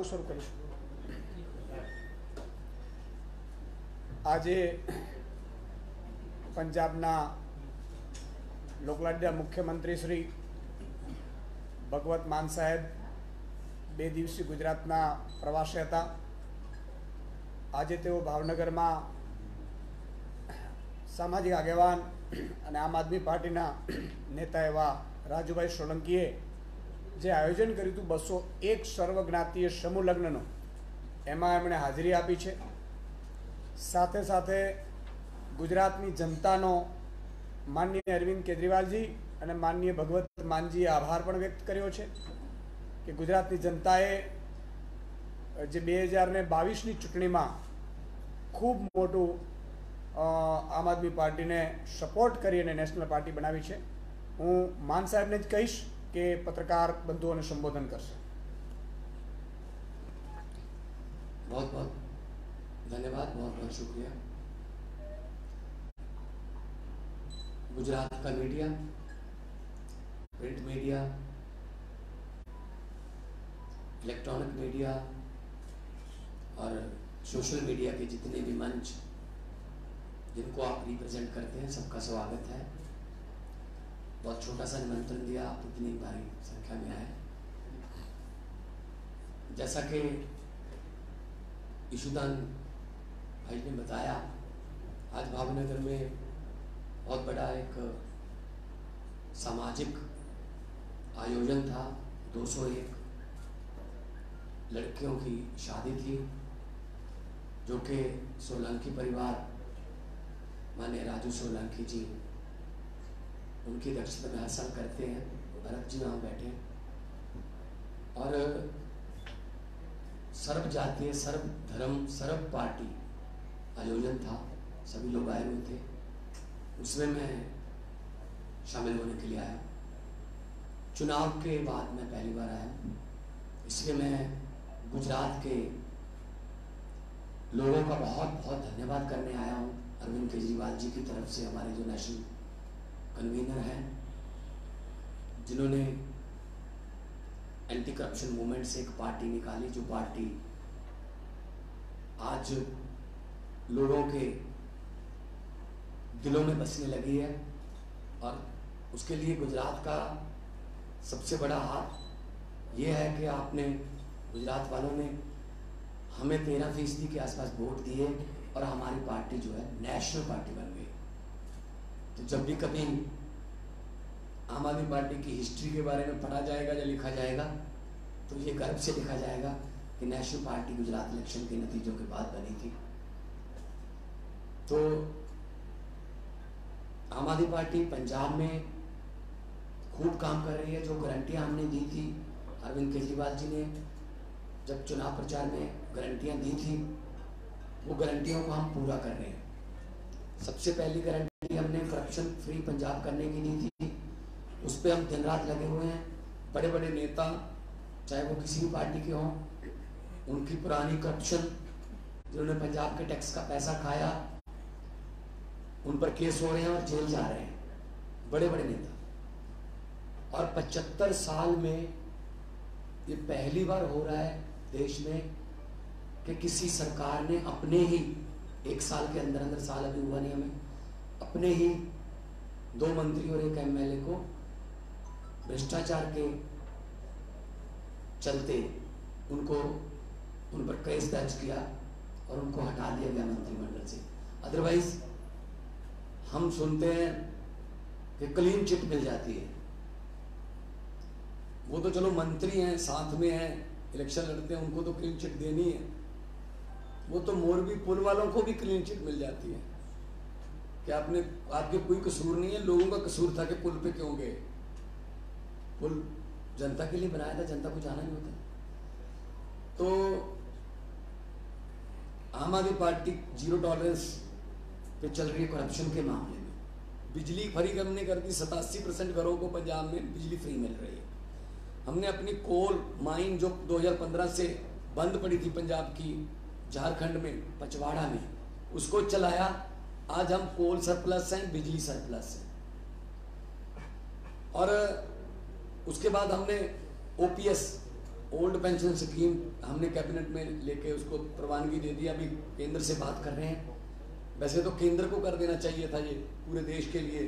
શરૂ કરીશું. આજે પંજાબના લોકલાડીલા મુખ્યમંત્રી શ્રી ભગવત માન સાહેબ 2 દિવસીય ગુજરાતના પ્રવાસે હતા. આજે તેઓ ભાવનગરમાં સામાજિક આગેવાન અને આમ આદમી પાર્ટીના નેતા એવા રાજુભાઈ સોલંકીએ જે આયોજન કર્યું હતું 201 સર્વજ્ઞાતીય સમૂહ લગ્નનું, એમાં એમણે હાજરી આપી છે. સાથે સાથે ગુજરાતની જનતાનો માનનીય અરવિંદ કેજરીવાલજી અને માનનીય ભગવત માનજીએ આભાર પણ વ્યક્ત કર્યો છે કે ગુજરાતની જનતાએ જે 2022ની ચૂંટણીમાં ખૂબ મોટું આમ આદમી પાર્ટીને સપોર્ટ કરી અને નેશનલ પાર્ટી બનાવી છે. હું માન સાહેબને જ કહીશ કે પત્રકાર બંધુઓને સંબોધન કરશે. बहुत बहुत धन्यवाद, बहुत बहुत शुक्रिया. गुजरात का media, print media, electronic media और सोशल मीडिया के जितने भी मंच जिनको आप रिप्रेजेंट करते हैं, सबका स्वागत है. बहुत छोटा सा निमंत्रण दिया, आप इतनी भारी संख्या में आए. जैसा कि ईशुदान भाई ने बताया, आज भावनगर में बहुत बड़ा एक सामाजिक आयोजन था. 201 लड़कियों की शादी थी, जो कि सोलंकी परिवार माननीय राजू सोलंकी जी उनकी अध्यक्षता में हर साल करते हैं. भरत जी वहाँ बैठे. और सर्व जातीय, सर्व धर्म, सर्व पार्टी आयोजन था. सभी लोग आए हुए थे. उसमें मैं शामिल होने के लिए आया. चुनाव के बाद मैं पहली बार आया, इसलिए मैं गुजरात के लोगों का बहुत बहुत धन्यवाद करने आया हूँ. अरविंद केजरीवाल जी की तरफ से, हमारे जो नेशनल कन्वीनर हैं, जिन्होंने एंटी करप्शन मूवमेंट से एक पार्टी निकाली, जो पार्टी आज लोगों के दिलों में बसने लगी है. और उसके लिए गुजरात का सबसे बड़ा हाथ ये है कि आपने, गुजरात वालों ने हमें 13% के आसपास वोट दिए और हमारी पार्टी जो है नेशनल पार्टी बन गई. तो जब भी कभी आम आदमी पार्टी की हिस्ट्री के बारे में पढ़ा जाएगा या लिखा जाएगा, तो ये गर्व से लिखा जाएगा कि नेशनल पार्टी गुजरात इलेक्शन के नतीजों के बाद बनी थी. तो आम आदमी पार्टी पंजाब में खूब काम कर रही है. जो गारंटियां हमने दी थी, अरविंद केजरीवाल जी ने जब चुनाव प्रचार में गारंटियां दी थी, वो गारंटियों को हम पूरा कर रहे हैं. सबसे पहली गारंटी हमने करप्शन फ्री पंजाब करने की दी थी. उस पर हम दिन रात लगे हुए हैं. बड़े बड़े नेता, चाहे वो किसी भी पार्टी के हों, उनकी पुरानी करप्शन, जिन्होंने पंजाब के टैक्स का पैसा खाया, उन पर केस हो रहे हैं और जेल जा रहे हैं बड़े बड़े नेता. और 75 साल में ये पहली बार हो रहा है देश में कि किसी सरकार ने अपने ही 1 साल के अंदर अंदर, साल अभी हुआ नहीं हमें, अपने ही 2 मंत्री और 1 MLA को भ्रष्टाचार के चलते उन पर केस दर्ज किया और उनको हटा दिया गया मंत्रिमंडल से. अदरवाइज हम सुनते हैं कि क्लीन चिट मिल जाती है. वो तो चलो मंत्री हैं, साथ में हैं, इलेक्शन लड़ते हैं, उनको तो क्लीन चिट देनी है. वो तो मोरबी पुल वालों को भी क्लीन चिट मिल जाती है कि आपके कोई कसूर नहीं है, लोगों का कसूर था कि पुल पे क्यों गए. पुल जनता के लिए बनाया था, जनता को जाना नहीं होता. तो आम आदमी पार्टी जीरो टॉलरेंस पे चल रही है करप्शन के मामले में. बिजली फ्री हमने कर दी. 87% घरों को पंजाब में बिजली फ्री मिल रही है. हमने अपनी कोल माइन जो 2015 से बंद पड़ी थी पंजाब की, झारखंड में पचवाड़ा में, उसको चलाया. आज हम कोल सरप्लस हैं, बिजली सरप्लस है. और उसके बाद हमने OPS ओल्ड पेंशन स्कीम हमने कैबिनेट में लेके उसको प्रवानगी दे दी, अभी केंद्र से बात कर रहे हैं। वैसे तो केंद्र को कर देना चाहिए था ये पूरे देश के लिए,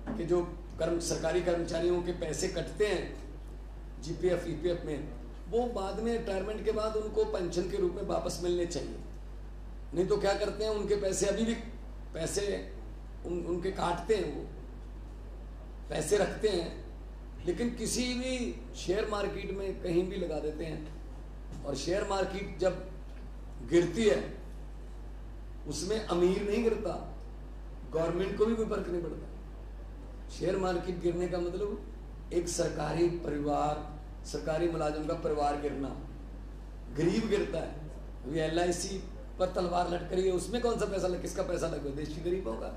कि जो सरकारी कर्मचारियों के पैसे कटते हैं जीपीएफ ईपीएफ में, वो बाद में रिटायरमेंट के बाद उनको पेंशन के रूप में वापस मिलने चाहिए। नहीं तो क्या करते हैं, उनके पैसे अभी भी पैसे उनके काटते हैं, वो पैसे रखते हैं, लेकिन किसी भी शेयर मार्केट में कहीं भी लगा देते हैं। और शेयर मार्केट जब गिरती है उसमें अमीर नहीं गिरता, गवर्नमेंट को भी कोई फर्क नहीं पड़ता। शेयर मार्केट गिरने का मतलब एक सरकारी परिवार, सरकारी मुलाजिम का परिवार गिरना, गरीब गिरता है। अभी LIC पर तलवार लटक रही है, उसमें कौन सा पैसा किसका पैसा लगे? देश के गरीबों का।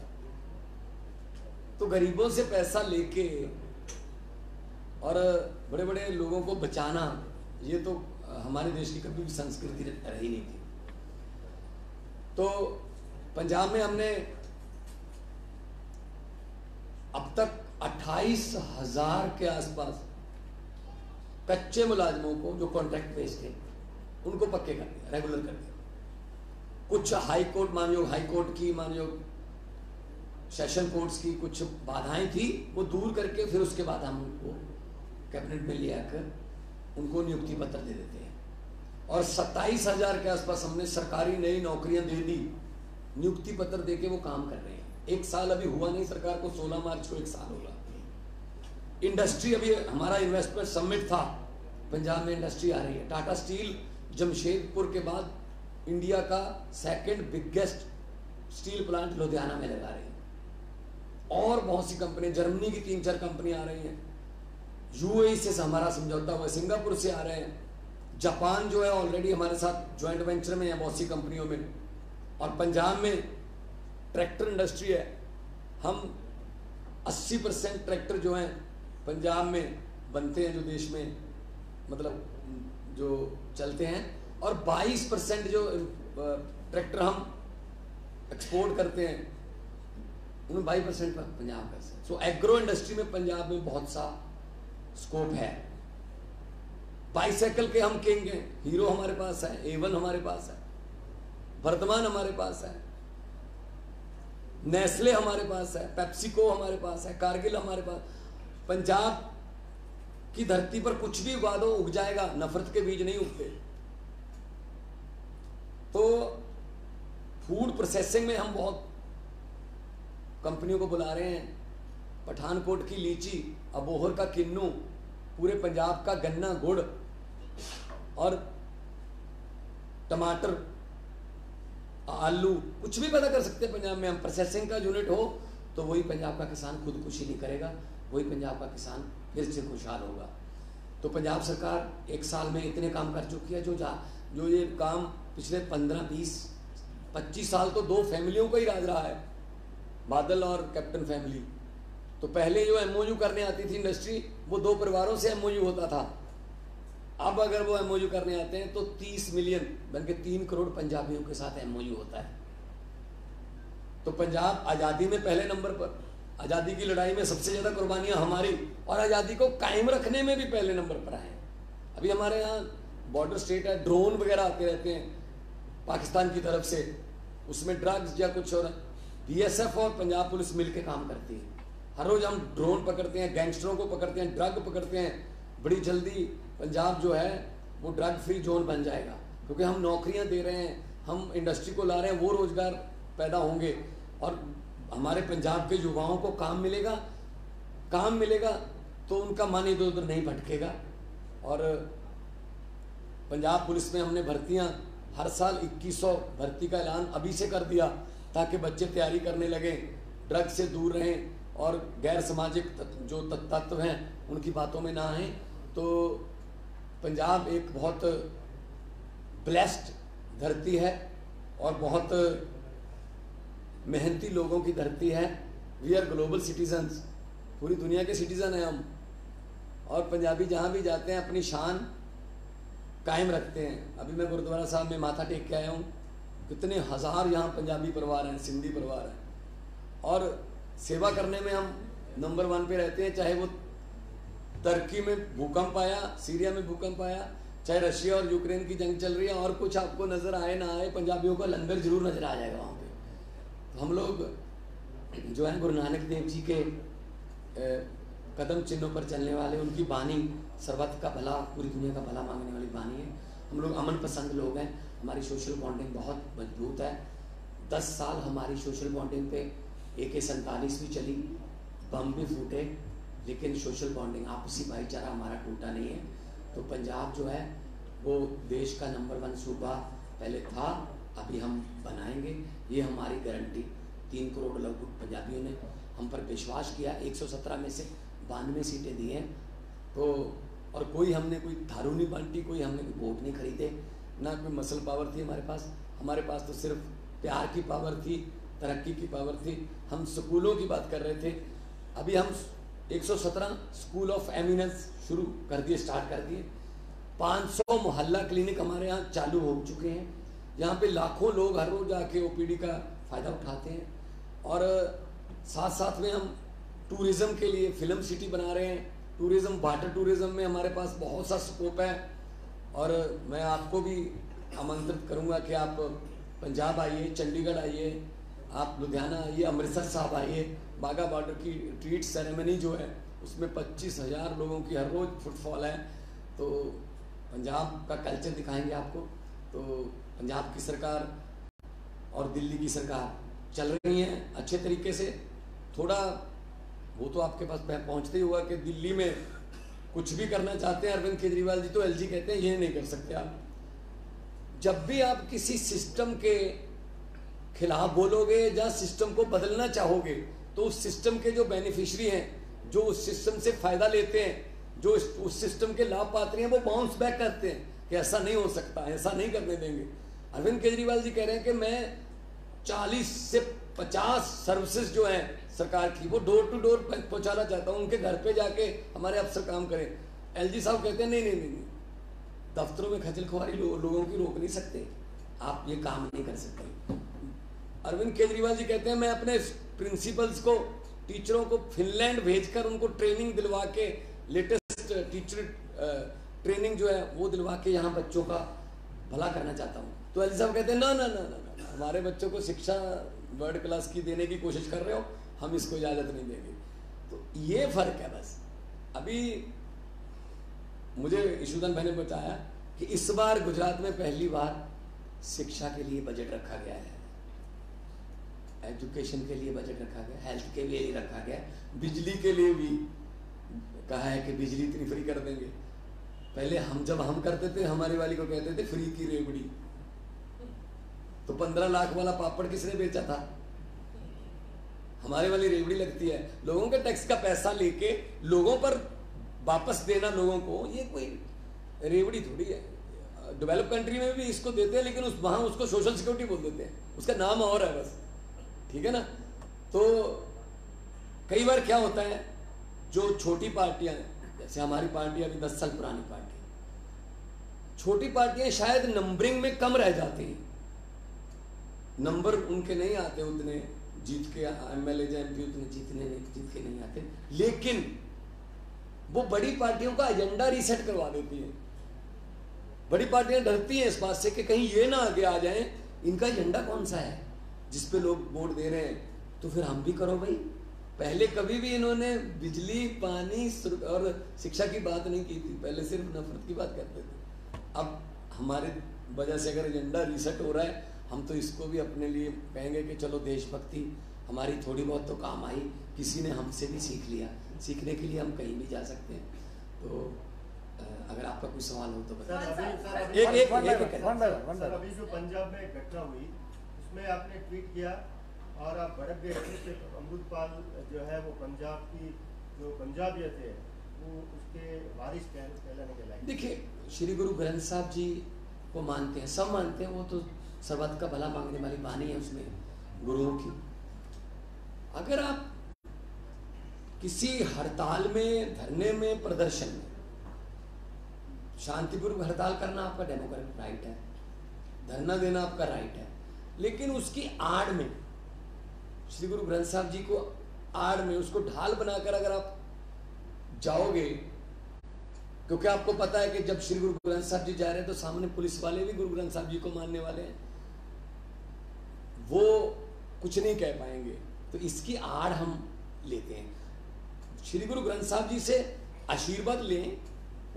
तो गरीबों से पैसा लेके और बड़े बड़े लोगों को बचाना, ये तो हमारे देश की कभी भी संस्कृति रही नहीं थी। तो पंजाब में हमने अब तक 28,000 के आसपास कच्चे मुलाजिमों को जो कॉन्ट्रैक्ट बेस्ड थे उनको पक्के कर दिया, रेगुलर कर दिया। कुछ हाई कोर्ट मानयोग, हाई कोर्ट की मानयोग, सेशन कोर्ट्स की कुछ बाधाएं थी, वो दूर करके फिर उसके बाद हम उनको कैबिनेट में ले आकर उनको नियुक्ति पत्र दे देते हैं। और 27,000 के आसपास हमने सरकारी नई नौकरियां दे दी, नियुक्ति पत्र देके वो काम कर रहे हैं। 1 साल अभी हुआ नहीं सरकार को, 16 मार्च को 1 साल होगा। इंडस्ट्री, अभी हमारा इन्वेस्टमेंट समिट था, पंजाब में इंडस्ट्री आ रही है। टाटा स्टील जमशेदपुर के बाद इंडिया का 2nd biggest steel plant Ludhiana में लगा रही है। और बहुत सी कंपनी, जर्मनी की 3-4 कंपनी आ रही हैं, UAE से हमारा समझौता हुआ, सिंगापुर से आ रहे हैं, जापान जो है ऑलरेडी हमारे साथ ज्वाइंट वेंचर में है बहुत सी कंपनियों में। और पंजाब में ट्रैक्टर इंडस्ट्री है, हम 80% ट्रैक्टर जो हैं पंजाब में बनते हैं, जो देश में मतलब जो चलते हैं, और 22% जो ट्रैक्टर हम एक्सपोर्ट करते हैं, उनमें 22% पंजाब का। सो एग्रो इंडस्ट्री में पंजाब में बहुत सा स्कोप है। बाइसाइकिल के हम किंग हैं, हीरो हमारे पास है, A1 हमारे पास है, वर्धमान हमारे पास है, नेस्ले हमारे पास है, पेप्सिको हमारे पास है, कारगिल हमारे पास। पंजाब की धरती पर कुछ भी उगा दो उग जाएगा, नफरत के बीज नहीं उगते। तो फूड प्रोसेसिंग में हम बहुत कंपनियों को बुला रहे हैं। पठानकोट की लीची, अबोहर का किन्नू, पूरे पंजाब का गन्ना, गुड़ और टमाटर, आलू, कुछ भी पैदा कर सकते हैं पंजाब में हम। प्रोसेसिंग का यूनिट हो तो वही पंजाब का किसान खुदकुशी नहीं करेगा, वही पंजाब का किसान फिर से खुशहाल होगा। तो पंजाब सरकार 1 साल में इतने काम कर चुकी है, जो ये काम पिछले 15, 20, 25 साल तो 2 फैमिलियों का ही राज रहा है, बादल और कैप्टन फैमिली। तो पहले जो MOU करने आती थी इंडस्ट्री, वो 2 परिवारों से MOU होता था। अब अगर वो MOU करने आते हैं तो 30 मिलियन बल्कि 3 करोड़ पंजाबियों के साथ MOU होता है। तो पंजाब आज़ादी में पहले नंबर पर, आज़ादी की लड़ाई में सबसे ज़्यादा कुर्बानियां हमारी, और आज़ादी को कायम रखने में भी पहले नंबर पर आए। अभी हमारे यहाँ बॉर्डर स्टेट है, ड्रोन वगैरह आते रहते हैं पाकिस्तान की तरफ से, उसमें ड्रग्स या कुछ और, BSF और पंजाब पुलिस मिलकर काम करती है। हर रोज हम ड्रोन पकड़ते हैं, गैंगस्टरों को पकड़ते हैं, ड्रग पकड़ते हैं। बड़ी जल्दी पंजाब जो है वो ड्रग फ्री जोन बन जाएगा, क्योंकि हम नौकरियां दे रहे हैं, हम इंडस्ट्री को ला रहे हैं, वो रोजगार पैदा होंगे और हमारे पंजाब के युवाओं को काम मिलेगा। काम मिलेगा तो उनका मन इधर उधर नहीं भटकेगा। और पंजाब पुलिस में हमने भर्तियां हर साल 2100 भर्ती का ऐलान अभी से कर दिया, ताकि बच्चे तैयारी करने लगें, ड्रग से दूर रहें और गैर सामाजिक जो तत्व हैं उनकी बातों में ना आए। तो पंजाब एक बहुत ब्लेस्ड धरती है और बहुत मेहनती लोगों की धरती है। वी आर ग्लोबल सिटीजन्स, पूरी दुनिया के सिटीजन हैं हम। और पंजाबी जहाँ भी जाते हैं अपनी शान कायम रखते हैं। अभी मैं गुरुद्वारा साहब में माथा टेक के आया हूँ, कितने हज़ार यहाँ पंजाबी परिवार हैं, सिंधी परिवार हैं, और सेवा करने में हम नंबर 1 पे रहते हैं। चाहे वो तुर्की में भूकंप आया, सीरिया में भूकंप आया, चाहे रशिया और यूक्रेन की जंग चल रही है और कुछ आपको नजर आए ना आए, पंजाबियों का लंगर जरूर नजर आ जाएगा वहाँ पे। तो हम लोग जो है गुरु नानक देव जी के कदम चिन्हों पर चलने वाले, उनकी बानी सर्वत्र का भला, पूरी दुनिया का भला मांगने वाली बानी है। हम लोग अमन पसंद लोग हैं, हमारी सोशल बॉन्डिंग बहुत मजबूत है। 10 साल हमारी सोशल बॉन्डिंग पे AK-47 भी चली, बम भी फूटे, लेकिन सोशल बॉन्डिंग, आपसी भाईचारा हमारा टूटा नहीं है। तो पंजाब जो है वो देश का नंबर 1 सूबा पहले था, अभी हम बनाएंगे, ये हमारी गारंटी। 3 करोड़ लगभग पंजाबियों ने हम पर विश्वास किया। 117 में से 92 सीटें दी हैं। तो और कोई हमने कोई दारू नहीं बांटी, कोई हमने कोई वोट नहीं खरीदे, ना कोई मसल पावर थी हमारे पास। हमारे पास तो सिर्फ प्यार की पावर थी, तरक्की की पावर थी। हम स्कूलों की बात कर रहे थे, अभी हम 117 स्कूल ऑफ एमिनेंस शुरू कर दिए, स्टार्ट कर दिए। 500 मोहल्ला क्लिनिक हमारे यहाँ चालू हो चुके हैं। यहाँ पे लाखों लोग हर रोज आके OPD का फ़ायदा उठाते हैं। और साथ साथ में हम टूरिज़्म के लिए फिल्म सिटी बना रहे हैं। टूरिज़्म, वाटर टूरिज़्म में हमारे पास बहुत सा स्कोप है। और मैं आपको भी आमंत्रित करूँगा कि आप पंजाब आइए, चंडीगढ़ आइए, आप लुधियाना आइए, अमृतसर साहब आइए। बाघा बॉर्डर की ट्रीट सेरेमनी जो है उसमें 25,000 लोगों की हर रोज़ फुटफॉल है। तो पंजाब का कल्चर दिखाएंगे आपको। तो पंजाब की सरकार और दिल्ली की सरकार चल रही हैं अच्छे तरीके से। थोड़ा वो तो आपके पास पहुंचते ही हुआ कि दिल्ली में कुछ भी करना चाहते हैं अरविंद केजरीवाल जी, तो LG कहते हैं ये नहीं कर सकते आप। जब भी आप किसी सिस्टम के खिलाफ बोलोगे या सिस्टम को बदलना चाहोगे, तो उस सिस्टम के जो बेनिफिशियरी हैं, जो उस सिस्टम से फायदा लेते हैं, जो उस सिस्टम के लाभ पात्र हैं, वो बाउंस बैक करते हैं कि ऐसा नहीं हो सकता, ऐसा नहीं करने देंगे। अरविंद केजरीवाल जी कह रहे हैं कि मैं 40 से 50 सर्विसेज जो हैं सरकार की, वो डोर टू डोर पहुंचाना चाहता हूं, उनके घर पे जाके हमारे अफसर काम करें। LG साहब कहते हैं नहीं, दफ्तरों में खजल खुआरी लोगों की रोक नहीं सकते, आप ये काम नहीं कर सकते। अरविंद केजरीवाल जी कहते हैं मैं अपने प्रिंसिपल्स को, टीचरों को फिनलैंड भेजकर उनको ट्रेनिंग दिलवा के, लेटेस्ट टीचर ट्रेनिंग जो है वो दिलवा के यहाँ बच्चों का भला करना चाहता हूँ। तो LG साहब कहते हैं ना, हमारे बच्चों को शिक्षा वर्ल्ड क्लास की देने की कोशिश कर रहे हो, हम इसको इजाज़त नहीं देंगे। तो ये फर्क है बस। अभी मुझे ईशुदान भाई ने बताया कि इस बार गुजरात में पहली बार शिक्षा के लिए बजट रखा गया है, एजुकेशन के लिए बजट रखा गया, हेल्थ के लिए रखा गया, बिजली के लिए भी कहा है कि बिजली इतनी फ्री कर देंगे। पहले जब हम करते थे, हमारी वाली को कहते थे फ्री की रेवड़ी। तो 15 लाख वाला पापड़ किसने बेचा था? हमारे वाली रेवड़ी लगती है। लोगों के टैक्स का पैसा लेके लोगों पर वापस देना लोगों को, ये कोई रेवड़ी थोड़ी है। डेवलप कंट्री में भी इसको देते हैं, लेकिन वहां उसको सोशल सिक्योरिटी बोल देते हैं, उसका नाम और है बस, ठीक है ना। तो कई बार क्या होता है, जो छोटी पार्टियां हैं, जैसे हमारी पार्टी अभी 10 साल पुरानी पार्टी, छोटी पार्टियां शायद नंबरिंग में कम रह जाती हैं, नंबर उनके नहीं आते उतने, जीत के MLA MP उतने जीत के नहीं आते, लेकिन वो बड़ी पार्टियों का एजेंडा रीसेट करवा देती है। बड़ी पार्टियां डरती हैं इस बात से कि कहीं ये ना आगे आ जाएं, इनका एजेंडा कौन सा है जिस पे लोग वोट दे रहे हैं, तो फिर हम भी करो भाई। पहले कभी भी इन्होंने बिजली, पानी और शिक्षा की बात नहीं की थी, पहले सिर्फ नफरत की बात करते थे। अब हमारे वजह से अगर एजेंडा रीसेट हो रहा है, हम तो इसको भी अपने लिए कहेंगे कि चलो देशभक्ति हमारी थोड़ी बहुत तो काम आई, किसी ने हमसे भी सीख लिया, सीखने के लिए हम कहीं भी जा सकते हैं। तो अगर आपका कोई सवाल हो तो बताइए। अभी जो पंजाब में घटना हुई उसमें आपने ट्वीट किया और आप भड़क गए थे, अमृतपाल जो है वो पंजाब की जो पंजाबियत है वो उसके वारिस कहलाने के लायक। देखिए, श्री गुरु ग्रंथ साहब जी को मानते हैं, सब मानते हैं, वो तो सर्वत्र का भला मांगने वाली बानी है उसमें गुरुओं की। अगर आप किसी हड़ताल में, धरने में, प्रदर्शन में, शांतिपूर्वक हड़ताल करना आपका डेमोक्रेटिक राइट है, धरना देना आपका राइट है, लेकिन उसकी आड़ में श्री गुरु ग्रंथ साहब जी को आड़ में उसको ढाल बनाकर अगर आप जाओगे क्योंकि आपको पता है कि जब श्री गुरु ग्रंथ साहब जी जा रहे हैं तो सामने पुलिस वाले भी गुरु ग्रंथ साहब जी को मानने वाले हैं, वो कुछ नहीं कह पाएंगे। तो इसकी आड़ हम लेते हैं। श्री गुरु ग्रंथ साहब जी से आशीर्वाद लें,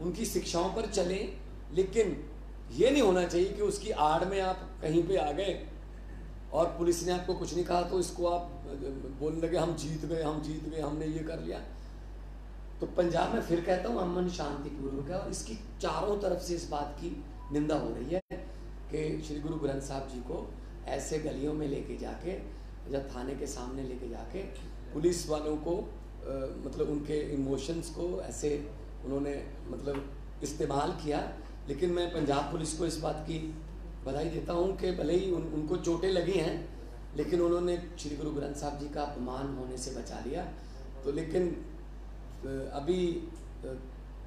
उनकी शिक्षाओं पर चलें, लेकिन ये नहीं होना चाहिए कि उसकी आड़ में आप कहीं पे आ गए और पुलिस ने आपको कुछ नहीं कहा तो इसको आप बोलने लगे हम जीत गए, हमने ये कर लिया। तो पंजाब में फिर कहता हूँ अमन शांति पूर्वक है, और इसकी चारों तरफ से इस बात की निंदा हो रही है कि श्री गुरु ग्रंथ साहब जी को ऐसे गलियों में लेके जाके या थाने के सामने लेके जाके पुलिस वालों को मतलब उनके इमोशंस को ऐसे उन्होंने मतलब इस्तेमाल किया। लेकिन मैं पंजाब पुलिस को इस बात की बधाई देता हूँ कि भले ही उनको चोटें लगी हैं, लेकिन उन्होंने श्री गुरु ग्रंथ साहब जी का अपमान होने से बचा लिया। तो लेकिन अभी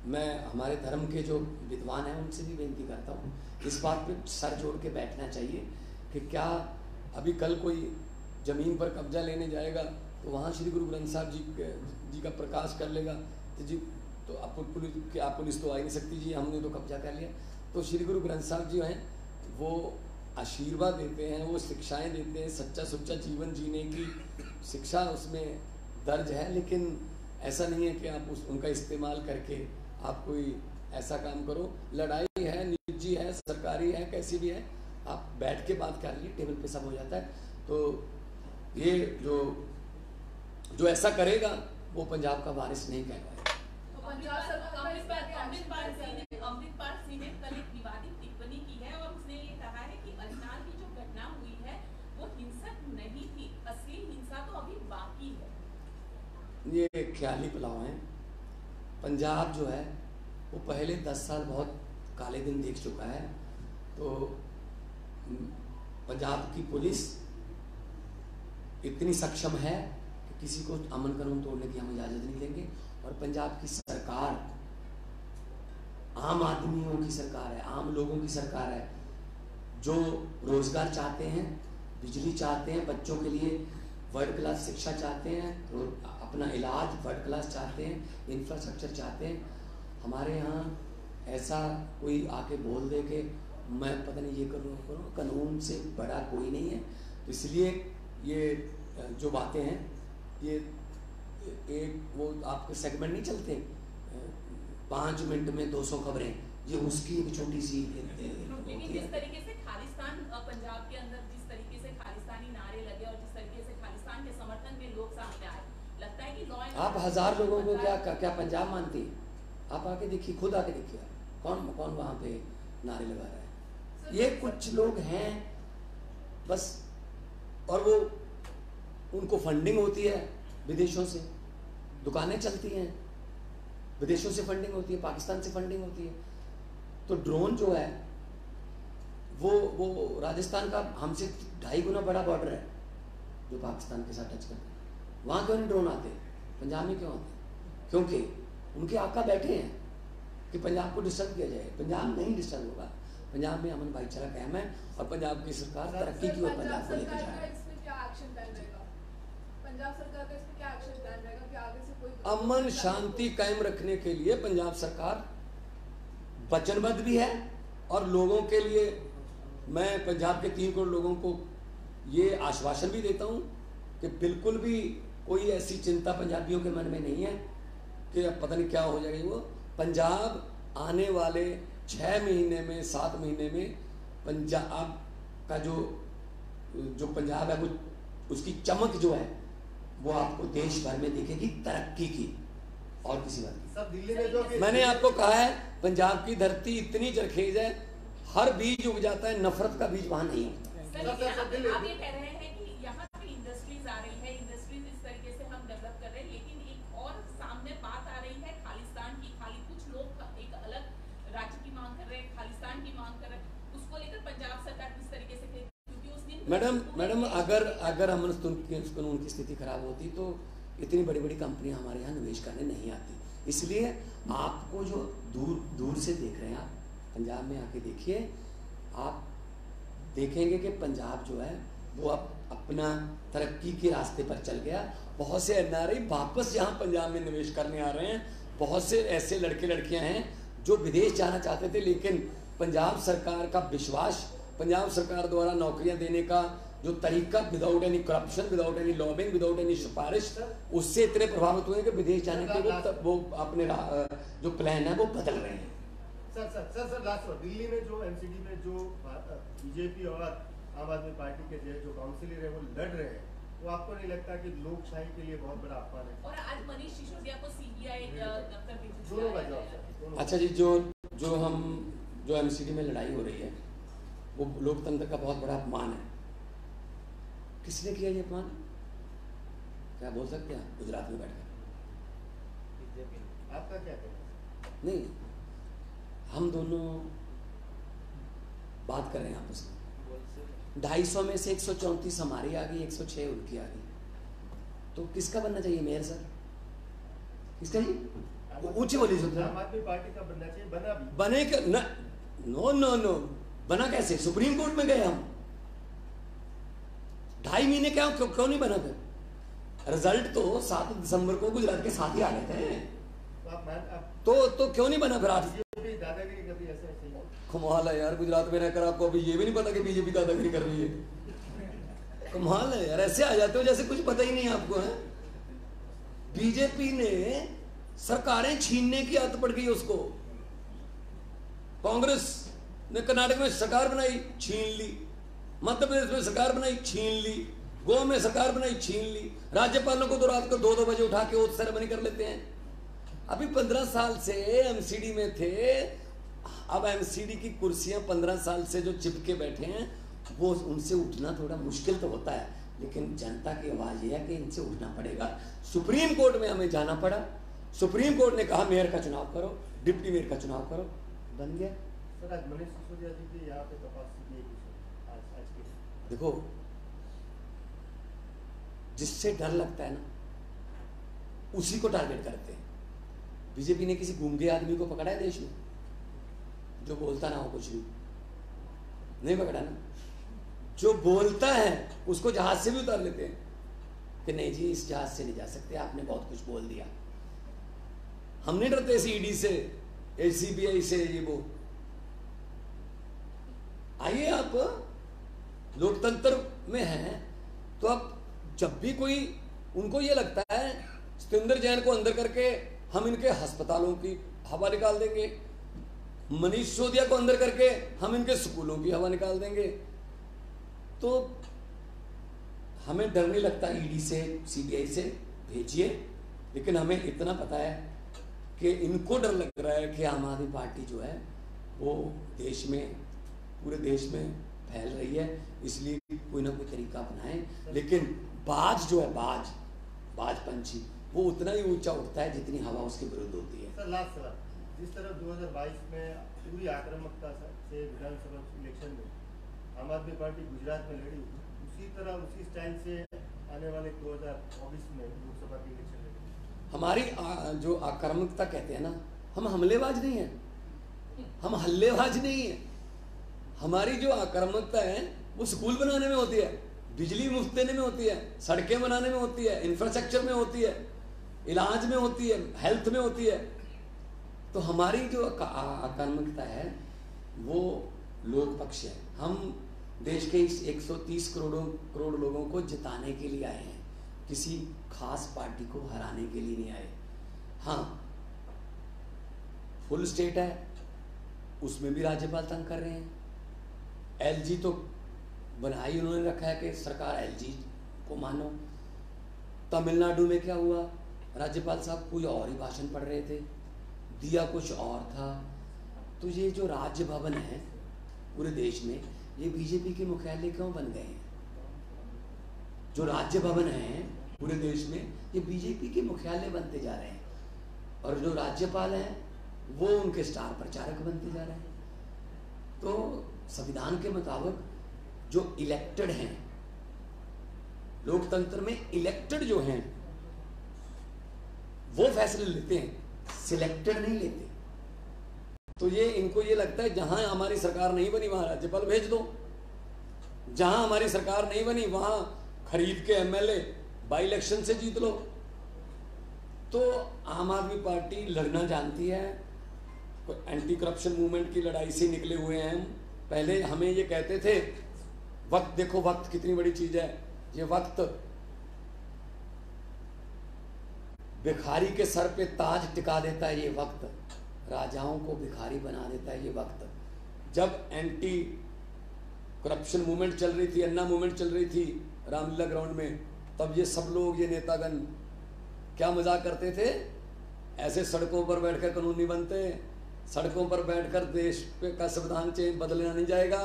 मैं हमारे धर्म के जो विद्वान हैं उनसे भी बेनती करता हूँ, इस बात पे सर जोड़ के बैठना चाहिए कि क्या अभी कल कोई ज़मीन पर कब्जा लेने जाएगा तो वहाँ श्री गुरु ग्रंथ साहब जी का प्रकाश कर लेगा तो जी तो आप पुलिस तो आ ही नहीं सकती जी, हमने तो कब्जा कर लिया। तो श्री गुरु ग्रंथ साहब जी हैं वो आशीर्वाद देते हैं, वो शिक्षाएं देते हैं, सच्चा सुच्चा जीवन जीने की शिक्षा उसमें दर्ज है। लेकिन ऐसा नहीं है कि आप उनका इस्तेमाल करके आप कोई ऐसा काम करो। लड़ाई है, निजी है, सरकारी है, कैसी भी है, आप बैठ के बात कर लीजिए, टेबल पे सब हो जाता है। तो ये जो ऐसा करेगा वो पंजाब का वारिस नहीं कहलाएगा। अमृतपाल सिंह ने कल एक विवादित टिप्पणी की है और उसने ये कहा है कि अजनाल की जो घटना हुई है वो हिंसक नहीं थी, असली हिंसा तो अभी बाकी है। ये ख्याली पुलाव है। पंजाब जो है वो पहले 10 साल बहुत काले दिन देख चुका है। तो पंजाब की पुलिस इतनी सक्षम है कि किसी को अमन कानून तोड़ने की हम इजाज़त नहीं देंगे। और पंजाब की सरकार आम आदमियों की सरकार है, आम लोगों की सरकार है, जो रोजगार चाहते हैं, बिजली चाहते हैं, बच्चों के लिए वर्ल्ड क्लास शिक्षा चाहते हैं, अपना इलाज वर्ल्ड क्लास चाहते हैं, इंफ्रास्ट्रक्चर चाहते हैं। हमारे यहाँ ऐसा कोई आके बोल दे कि मैं पता नहीं ये करूँ, कानून से बड़ा कोई नहीं है। तो इसलिए ये जो बातें हैं, ये एक वो आपके सेगमेंट नहीं चलते 5 मिनट में 200 खबरें, ये उसकी एक छोटी सी जिस तरीके से खालिस्तान पंजाब के अंदर जिस तरीके से खालिस्तानी नारे लगे और जिस तरीके से खालिस्तान के समर्थन में लोग सामने आए, लगता है कि लॉ एंड आप 1000 लोगों को क्या पंजाब मानती है? आप आके देखिए, खुद आके देखिए कौन वहाँ पे नारे लगा रहा है। ये कुछ लोग हैं बस, और वो उनको फंडिंग होती है विदेशों से, दुकानें चलती हैं, विदेशों से फंडिंग होती है, पाकिस्तान से फंडिंग होती है। तो ड्रोन जो है वो राजस्थान का हमसे 2.5 गुना बड़ा बॉर्डर है जो पाकिस्तान के साथ टच करता है। वहाँ क्यों नहीं ड्रोन आते, पंजाब में क्यों आते? क्योंकि उनके आका बैठे हैं कि पंजाब को डिस्टर्ब किया जाए। पंजाब नहीं डिस्टर्ब होगा, पंजाब में अमन भाईचारा कायम है और पंजाब की सरकार तरक्की की ओर पंजाब को लेकर जा रही है। अमन शांति कायम रखने के लिए पंजाब सरकार वचनबद्ध भी है, और लोगों के लिए मैं पंजाब के 3 करोड़ लोगों को ये आश्वासन भी देता हूँ कि बिल्कुल भी कोई ऐसी चिंता पंजाबियों के मन में नहीं है कि अब पता नहीं क्या हो जाएगी। वो पंजाब आने वाले 6 महीने में 7 महीने में पंजाब का जो पंजाब है वो उसकी चमक जो है वो आपको देश भर में दिखेगी, तरक्की की और किसी बात की। सब दिल्ली में जो मैंने आपको कहा है पंजाब की धरती इतनी जरखेज है, हर बीज उग जाता है, नफरत का बीज वहां नहीं है। आप ये कह रहे हैं कि यहाँ पे इंडस्ट्रीज आ रही है, इंडस्ट्रीज इस तरीके से हम डेवलप कर रहे हैं, लेकिन एक और सामने बात आ रही है खालिस्तान की। खाली कुछ लोग एक अलग राज्य की मांग कर रहे हैं, खालिस्तान की मांग कर रहे हैं, उसको लेकर पंजाब सरकार किस तरीके से, क्योंकि उस दिन मैडम अगर अमन कानून की स्थिति खराब होती तो इतनी बड़ी बड़ी कंपनियां हमारे यहाँ निवेश करने नहीं आती। इसलिए आपको जो दूर से देख रहे हैं, आप पंजाब में आके देखिए, आप देखेंगे कि पंजाब जो है वो अब अपना तरक्की के रास्ते पर चल गया। बहुत से एनआरआई वापस यहाँ पंजाब में निवेश करने आ रहे हैं। बहुत से ऐसे लड़के लड़कियां हैं जो विदेश जाना चाहते थे, लेकिन पंजाब सरकार का विश्वास, पंजाब सरकार द्वारा नौकरियां देने का जो तरीका, without any corruption, without any lobbying, without any सिफारिश, उससे इतने प्रभावित हुए कि विदेश जाने के वो अपने जो प्लान है वो बदल रहे हैं। सर लास्ट बार दिल्ली में जो एमसीडी में जो बीजेपी और आम आदमी पार्टी के जो काउंसिलर है वो लड़ रहे हैं, वो आपको नहीं लगता कि लोकशाही के लिए बहुत बड़ा अपमान है? और आज मनीष सिसोदिया को सीबीआई दफ्तर भेजा दोनों का जवाब। अच्छा जी, जो एमसीडी में लड़ाई हो रही है वो लोकतंत्र का बहुत बड़ा अपमान है। किसने किया ये अपमान? क्या बोल सकते हैं गुजरात में बैठकर? आपका क्या कहना? नहीं, हम दोनों बात कर रहे हैं आपस में। 250 में से 134 हमारी आ गई, 106 उनकी आ गई, तो किसका बनना चाहिए मेयर सर? किसका जी? ऊंची बोली आम आदमी पार्टी का बनना चाहिए। बना भी बने का न, नो बना कैसे? सुप्रीम कोर्ट में गए हम 2.5 महीने क्या क्यों नहीं बना? फिर रिजल्ट तो 7 दिसंबर को गुजरात के साथ ही आ गए थे, तो क्यों नहीं बना? फिर दादागिरी कभी ऐसा ही कमाल है यार, गुजरात में रहकर आपको अभी ये भी नहीं पता कि बीजेपी दादागिरी कर रही है। कमाल है यार, ऐसे आ जाते हो जैसे कुछ पता ही नहीं आपको है। बीजेपी ने सरकारें छीनने की आदत पड़ गई उसको। कांग्रेस ने कर्नाटक में सरकार बनाई, छीन ली। मध्य प्रदेश में सरकार बनाई, छीन ली। गोवा में सरकार बनाई, छीन ली। राज्यपालों को तो रात को 2-2 बजे उठा के ओथ सेरेमनी कर लेते हैं। अभी 15 साल से एमसीडी में थे, अब एमसीडी की कुर्सियां 15 साल से जो चिपके बैठे हैं, वो उनसे उठना थोड़ा मुश्किल तो होता है, लेकिन जनता की आवाज यह है कि इनसे उठना पड़ेगा। सुप्रीम कोर्ट में हमें जाना पड़ा, सुप्रीम कोर्ट ने कहा मेयर का चुनाव करो, डिप्टी मेयर का चुनाव करो, बन गया। सर आज मनीष सिसोदिया जी की यहाँ पे तपास आज के देखो, जिससे डर लगता है ना उसी को टारगेट करते हैं। बीजेपी ने किसी गूंगे आदमी को पकड़ा है देश में जो बोलता ना हो कुछ भी? नहीं पकड़ा ना। जो बोलता है उसको जहाज से भी उतार लेते हैं कि नहीं जी इस जहाज से नहीं जा सकते, आपने बहुत कुछ बोल दिया। हम नहीं डरते सीईडी से, एसीबीआई से, ये वो। आइए, आप लोकतंत्र में हैं तो आप जब भी कोई, उनको ये लगता है सत्येंद्र जैन को अंदर करके हम इनके अस्पतालों की हवा निकाल देंगे, मनीष सिसोदिया को अंदर करके हम इनके स्कूलों की हवा निकाल देंगे, तो हमें डर नहीं लगता ईडी से, सीबीआई से, भेजिए। लेकिन हमें इतना पता है कि इनको डर लग रहा है कि आम आदमी पार्टी जो है वो देश में, पूरे देश में फैल रही है, इसलिए कोई ना कोई तरीका अपनाएं। लेकिन बाज जो है, बाज पंछी, वो उतना ही ऊंचा उठता है जितनी हवा उसके विरुद्ध होती है। सर लास्ट सवाल, जिस तरह 2022 में पूरी आक्रामकता से विधानसभा इलेक्शन में आम आदमी पार्टी गुजरात में लड़ी, उसी तरह उसी स्टाइल से आने वाले 2024 में लोकसभा के इलेक्शन लड़ी। हमारी जो आक्रामकता कहते हैं ना, हम हमलेबाज नहीं है, हम हल्लेबाज नहीं है। हमारी जो आक्रामकता है वो स्कूल बनाने में होती है, बिजली मुफ्त देने में होती है, सड़कें बनाने में होती है, इंफ्रास्ट्रक्चर में होती है, इलाज में होती है, हेल्थ में होती है। तो हमारी जो आक्रामकता है वो लोक पक्ष है। हम देश के इस 130 करोड़ लोगों को जिताने के लिए आए हैं, किसी खास पार्टी को हराने के लिए नहीं आए। हाँ, फुल स्टेट है, उसमें भी राज्यपाल तंग कर रहे हैं। एलजी तो बनाई उन्होंने रखा है कि सरकार एलजी को मानो। तमिलनाडु में क्या हुआ, राज्यपाल साहब कोई और ही भाषण पढ़ रहे थे, दिया कुछ और था। तो ये जो राज्य भवन है पूरे देश में, ये बीजेपी के मुख्यालय क्यों बन गए हैं? जो राज्य भवन है पूरे देश में, ये बीजेपी के मुख्यालय बनते जा रहे हैं, और जो राज्यपाल हैं वो उनके स्टार प्रचारक बनते जा रहे हैं। तो संविधान के मुताबिक जो इलेक्टेड हैं, लोकतंत्र में इलेक्टेड जो हैं वो फैसले लेते हैं, सिलेक्टेड नहीं लेते। तो ये इनको ये लगता है जहां हमारी सरकार नहीं बनी वहां राज्यपाल भेज दो, जहां हमारी सरकार नहीं बनी वहां खरीद के एमएलए बाई इलेक्शन से जीत लो। तो आम आदमी पार्टी लड़ना जानती है, एंटी करप्शन मूवमेंट की लड़ाई से निकले हुए हैं हम। पहले हमें ये कहते थे वक्त देखो, वक्त कितनी बड़ी चीज है। ये वक्त भिखारी के सर पे ताज टिका देता है, ये वक्त राजाओं को भिखारी बना देता है, ये वक्त। जब एंटी करप्शन मूवमेंट चल रही थी, अन्ना मूवमेंट चल रही थी रामलीला ग्राउंड में, तब ये सब लोग, ये नेतागण क्या मजाक करते थे, ऐसे सड़कों पर बैठकर कानून नहीं बनते, सड़कों पर बैठकर देश पे का संविधान चेंज बदलना नहीं जाएगा,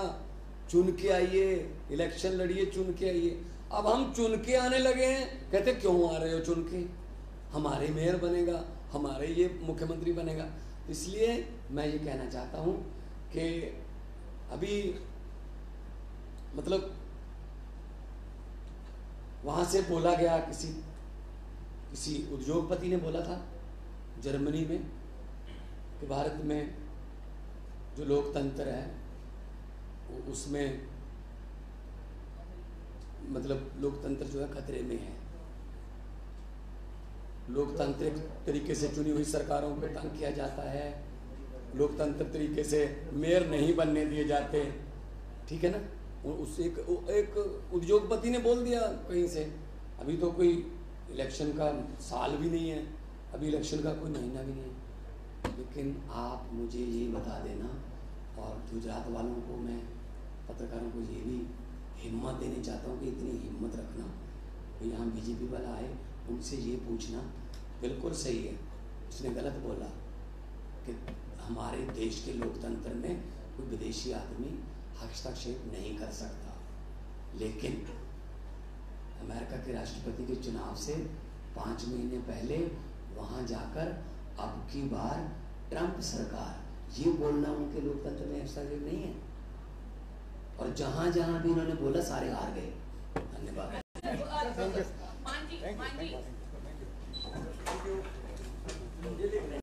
चुन के आइए, इलेक्शन लड़िए, चुन के आइए। अब हम चुन के आने लगे हैं, कहते क्यों आ रहे हो चुन के, हमारे मेयर बनेगा, हमारे ये मुख्यमंत्री बनेगा। इसलिए मैं ये कहना चाहता हूँ कि अभी मतलब वहाँ से बोला गया, किसी उद्योगपति ने बोला था जर्मनी में कि भारत में जो लोकतंत्र है उसमें मतलब लोकतंत्र जो है खतरे में है। लोकतांत्रिक तरीके से चुनी हुई सरकारों को तंग किया जाता है, लोकतंत्र तरीके से मेयर नहीं बनने दिए जाते, ठीक है ना। उस एक उद्योगपति ने बोल दिया कहीं से। अभी तो कोई इलेक्शन का साल भी नहीं है, अभी इलेक्शन का कोई महीना भी नहीं है, लेकिन आप मुझे ये बता देना, और गुजरात वालों को, मैं पत्रकारों को ये भी हिम्मत देनी चाहता हूँ कि इतनी हिम्मत रखना कि यहाँ बीजेपी वाला आए, उनसे ये पूछना, बिल्कुल सही है, उसने गलत बोला कि हमारे देश के लोकतंत्र में कोई विदेशी आदमी हस्तक्षेप नहीं कर सकता, लेकिन अमेरिका के राष्ट्रपति के चुनाव से 5 महीने पहले वहाँ जाकर अब की बार ट्रंप सरकार, ये बोलना उनके लोकतंत्र में हस्तक्षेप नहीं है। और जहाँ जहाँ भी इन्होंने बोला सारे हार गए। धन्यवाद। मान जी